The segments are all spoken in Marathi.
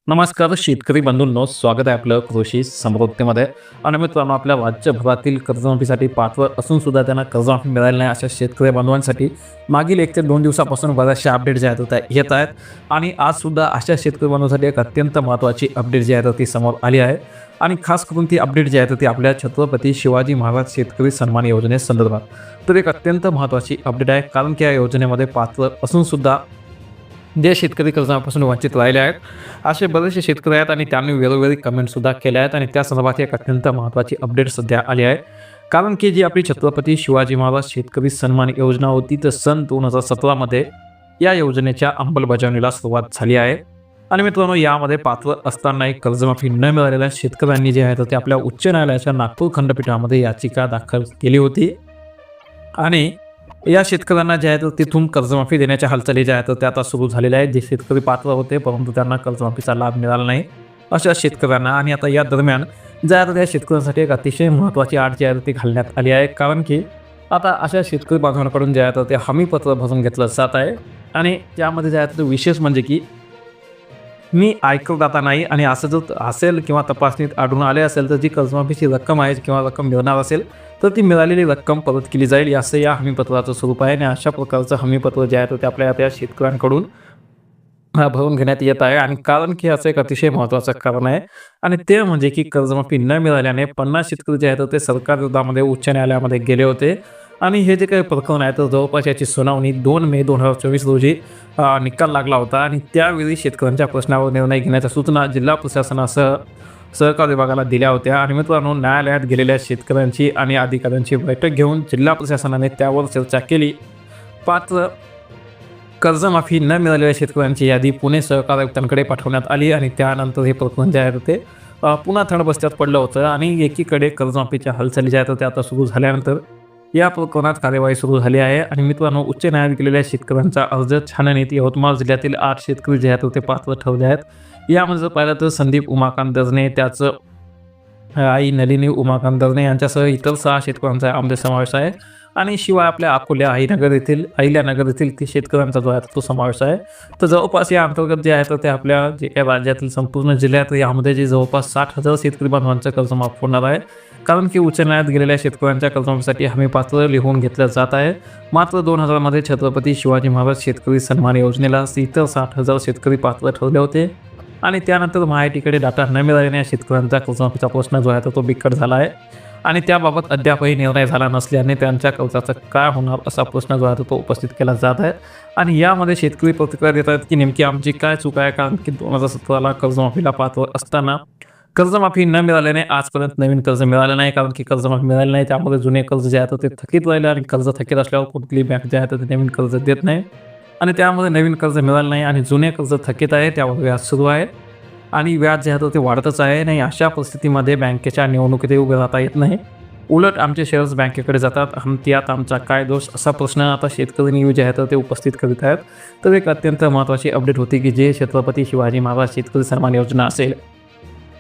नमस्कार शेतकरी बंधूंनो, स्वागत आहे आपलं कृषी समृद्धीमध्ये. आणि मित्रांनो, आपल्या राज्यभरातील कर्जमाफीसाठी पात्र असून सुद्धा त्यांना कर्जमाफी मिळाली नाही अशा शेतकरी बांधवांसाठी मागील 1 ते 2 दिवसापासून बऱ्याचशा अपडेट जे आहेत त्या येत आहेत. आणि आज सुद्धा अशा शेतकरी बांधवांसाठी एक अत्यंत महत्त्वाची अपडेट जी आहे ती समोर आली आहे. आणि खास करून ती अपडेट जी आहे ती आपल्या छत्रपती शिवाजी महाराज शेतकरी सन्मान योजनेसंदर्भात. तर एक अत्यंत महत्त्वाची अपडेट आहे, कारण की या योजनेमध्ये पात्र असून सुद्धा जे शेतकरी कर्जापासून वंचित राहिले आहेत असे बरेचसे शेतकरी आहेत आणि त्यांनी वेळोवेळी कमेंटसुद्धा केल्या आहेत. आणि त्या संदर्भात एक अत्यंत महत्त्वाची अपडेट सध्या आली आहे, कारण की जी आपली छत्रपती शिवाजी महाराज शेतकरी सन्मान योजना होती तर सन 2017मध्ये या योजनेच्या अंमलबजावणीला सुरुवात झाली आहे. आणि मित्रांनो, यामध्ये पात्र असतानाही कर्जमाफी न मिळालेल्या शेतकऱ्यांनी जे आहे ते आपल्या उच्च न्यायालयाच्या नागपूर खंडपीठामध्ये याचिका दाखल केली होती. आणि या शेतकऱ्यांना जे आहे तिथून कर्जमाफी देण्याच्या हालचाली ज्या आहेत त्या आता सुरू झालेल्या आहेत. जे शेतकरी पात्र होते परंतु त्यांना कर्जमाफीचा लाभ मिळाला नाही अशा शेतकऱ्यांना. आणि आता या दरम्यान ज्या त्या शेतकऱ्यांसाठी एक अतिशय महत्त्वाची अट जी आहे ती घालण्यात आली आहे, कारण की आता अशा शेतकरी बांधवांकडून जे आहे ते हमीपत्र भरून घेतलं जात आहे. आणि त्यामध्ये जे आहे ते विशेष म्हणजे की मी आयकरदाता नाही आणि असं जर असेल किंवा तपासणीत आढळून आले असेल तर जी कर्जमाफीची रक्कम आहे किंवा रक्कम मिळणार असेल तर ती मिळालेली रक्कम परत केली जाईल, असं या हमीपत्राचं स्वरूप आहे. आणि अशा प्रकारचं हमीपत्र जे आहे ते आपल्या त्या शेतकऱ्यांकडून भरून घेण्यात येत आहे. आणि कारण की असं एक अतिशय महत्त्वाचं कारण आहे, आणि ते म्हणजे की कर्जमाफी न मिळाल्याने 50 शेतकरी जे आहेत ते सरकार विरोधामध्ये उच्च न्यायालयामध्ये गेले होते. आणि हे जे काही प्रकरण आहे तर जवळपास याची सुनावणी 2 मे 2024 रोजी निकाल लागला होता. आणि त्यावेळी शेतकऱ्यांच्या प्रश्नावर निर्णय घेण्याच्या सूचना जिल्हा प्रशासनासह सहकार विभागाला दिल्या होत्या. आणि मित्रांनो, न्यायालयात गेलेल्या शेतकऱ्यांची आणि अधिकाऱ्यांची बैठक घेऊन जिल्हा प्रशासनाने त्यावर चर्चा केली. पात्र कर्जमाफी न मिळालेल्या शेतकऱ्यांची यादी पुणे सहकार आयुक्तांकडे पाठवण्यात आली. आणि त्यानंतर हे प्रकरण जे आहे ते पुन्हा थंडबस्त्यात पडलं होतं. आणि एकीकडे कर्जमाफीच्या हालचाली ज्या आहेत त्या आता सुरू झाल्यानंतर या प्रकरणात कार्यवाही सुरू झाली आहे. आणि मित्रांनो, उच्च न्यायालयात गेलेल्या शेतकऱ्यांचा अर्ज छाननीत यवतमाळ जिल्ह्यातील 8 शेतकरी जे आहेत ते पात्र ठरले आहेत. यामध्ये जर पाहिलं तर संदीप उमाकांत दर्जने, त्याचं आई नलिनी उमाकांत दर्जने यांच्यासह इतर 6 शेतकऱ्यांचा यामध्ये समावेश आहे. आणि शिवाय आपल्या अकोल्या अहिल्यानगर येथील शेतकऱ्यांचा जो आहे तो समावेश आहे. तर जवळपास या अंतर्गत जे आहे तर ते आपल्या जे काही राज्यातील संपूर्ण जिल्ह्यात यामध्ये जे जवळपास 60,000 शेतकरी बांधवांचं कर्ज माफ होणार आहे, कारण की उच्च न्यायालयात गेलेल्या शेतकऱ्यांच्या कर्जमाफीसाठी हमीपत्र लिहून घेतलं जात आहे. मात्र 2000मध्ये छत्रपती शिवाजी महाराज शेतकरी सन्मान योजनेला इतर 60,000 शेतकरी पात्र ठरले होते. आणि त्यानंतर महाआयटीकडे डाटा न मिळाल्याने शेतकऱ्यांचा कर्जमाफीचा प्रश्न जो आहे तो बिकट झाला आहे. आणि त्याबाबत अद्यापही निर्णय झाला नसल्याने त्यांच्या कर्जाचं काय होणार असा प्रश्न जो आहे तो उपस्थित केला जात आहे. आणि यामध्ये शेतकरी प्रतिक्रिया देत आहेत की नेमकी आमची काय चूक आहे, कारण की 2017ला कर्जमाफीला पात्र असताना कर्जमाफी न मिळाल्याने आजपर्यंत नवीन कर्ज मिळालं नाही, कारण की कर्जमाफी मिळाली नाही. त्यामुळे जुने कर्ज जे आहे ते थकीत राहिले. आणि कर्ज थकीत असल्यावर कुठली बँक जे आहे ते नवीन कर्ज देत नाही. आणि त्यामध्ये नवीन कर्ज मिळालं नाही आणि जुने कर्ज थकीत आहे, त्यावर व्याज सुरू आहे. आणि व्याज जे आहे ते वाढतच आहे. नाही, अशा परिस्थितीमध्ये बँकेच्या निवडणुकीतही उभे राहता येत नाही. उलट आमचे शेअर्स बँकेकडे जातात, त्यात आमचा काय दोष असा प्रश्न आता शेतकरी जे आहेत ते उपस्थित करीत आहेत. तर एक अत्यंत महत्त्वाची अपडेट होती की जे छत्रपती शिवाजी महाराज शेतकरी सन्मान योजना असेल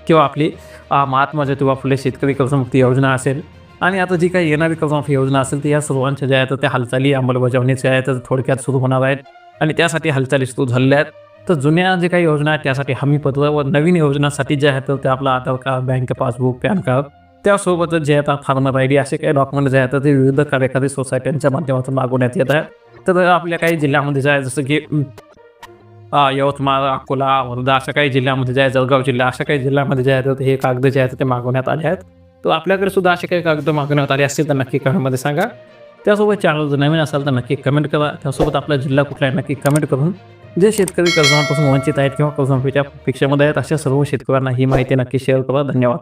किंवा आपली महात्मा ज्योतिबा फुले शेतकरी कर्जमुक्ती योजना असेल, आणि आता जी काही येणारी कर्जमाफी योजना असेल तर या सर्वांच्या ज्या आहेत त्या हालचाली अंमलबजावणीच्या आहेत थोडक्यात सुरू होणार आहेत. आणि त्यासाठी हालचाली सुरू झालेल्या आहेत. तर जुन्या जे काही योजना आहेत त्यासाठी हमीपत्र व नवीन योजनासाठी जे आहेत ते आपलं Aadhaar card, bank passbook, pan card, त्यासोबतच जे आता फार्मर ID असे काही डॉक्युमेंट जे आहेत ते विविध कार्यकारी सोसायट्यांच्या माध्यमातून मागवण्यात येत आहेत. तर आपल्या काही जिल्ह्यामध्ये जे आहे जसं की यवतमाळ, अकोला, वर्धा अशा काही जिल्ह्यामध्ये जे आहे, जळगाव जिल्हा अशा काही जिल्ह्यामध्ये जे आहेत हे कागद जे आहेत ते मागवण्यात आले आहेत. तर आपल्याकडे सुद्धा असे काही कागद मागवण्यात आले असतील तर नक्की कमेंटमध्ये सांगा. त्यासोबत चॅनल जर नवीन असाल तर नक्की कमेंट करा. त्यासोबत आपला जिल्हा कुठला आहे नक्की कमेंट करून जे शेतकरी कर्जमाफीपासून वंचित आहेत किंवा कर्जमाफीच्या पेक्षामध्ये आहेत अशा सर्व शेतकऱ्यांना ही माहिती नक्की शेअर करा. धन्यवाद.